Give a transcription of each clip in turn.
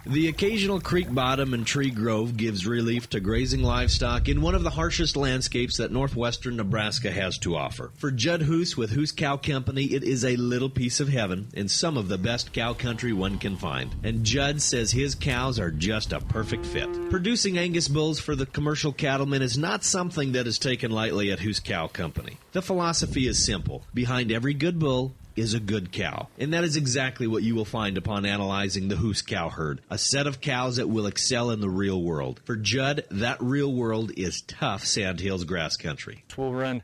The occasional creek bottom and tree grove gives relief to grazing livestock in one of the harshest landscapes that northwestern Nebraska has to offer. For Judd Hoos with Hooscow Company, it is a little piece of heaven and some of the best cow country one can find. And Judd says his cows are just a perfect fit. Producing Angus bulls for the commercial cattlemen is not something that is taken lightly at Hooscow Company. The philosophy is simple. Behind every good bull is a good cow. And that is exactly what you will find upon analyzing the Hooscow herd. A set of cows that will excel in the real world. For Judd, that real world is tough Sandhills grass country. We'll run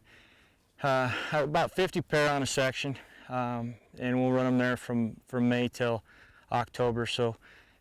about 50 pair on a section, and we'll run them there from May till October. So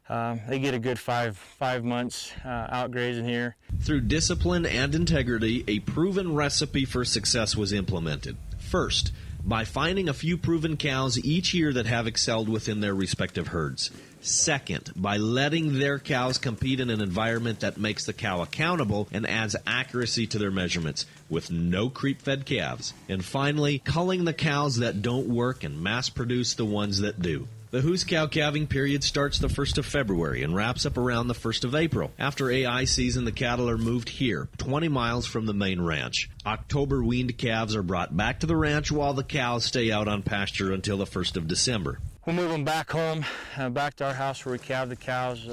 they get a good five months out grazing here. Through discipline and integrity, a proven recipe for success was implemented. First, by finding a few proven cows each year that have excelled within their respective herds. Second, by letting their cows compete in an environment that makes the cow accountable and adds accuracy to their measurements with no creep-fed calves. And finally, culling the cows that don't work and mass-produce the ones that do. The Hooscow calving period starts the 1st of February and wraps up around the 1st of April. After AI season, the cattle are moved here, 20 miles from the main ranch. October weaned calves are brought back to the ranch while the cows stay out on pasture until the 1st of December. We'll move them back home, back to our house where we calve the cows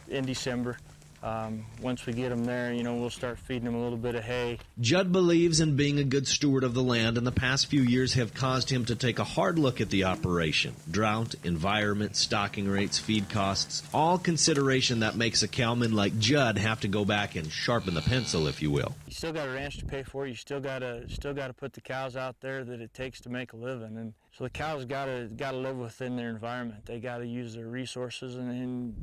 in December. Once we get them there, we'll start feeding them a little bit of hay. Judd believes in being a good steward of the land, and the past few years have caused him to take a hard look at the operation. Drought, environment, stocking rates, feed costs, all consideration that makes a cowman like Judd have to go back and sharpen the pencil, if you will. You still got a ranch to pay for. You still got to put the cows out there that it takes to make a living, and so the cows got to live within their environment. They got to use their resources, and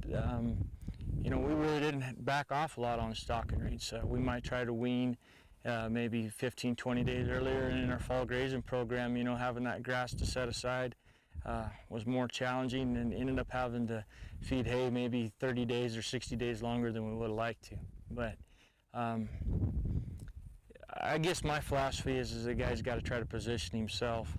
we really didn't back off a lot on the stocking rates. We might try to wean maybe 15, 20 days earlier, and in our fall grazing program, having that grass to set aside was more challenging, and ended up having to feed hay maybe 30 days or 60 days longer than we would have liked to. But I guess my philosophy is the guy's got to try to position himself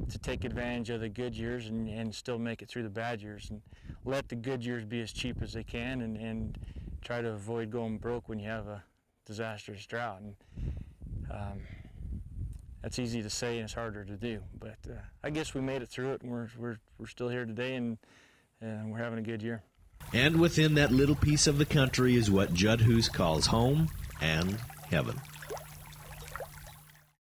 to take advantage of the good years and still make it through the bad years, and let the good years be as cheap as they can, and try to avoid going broke when you have a disastrous drought. And that's easy to say and it's harder to do, but I guess we made it through it, and we're still here today, and we're having a good year. And within that little piece of the country is what Judd Hoos calls home and heaven.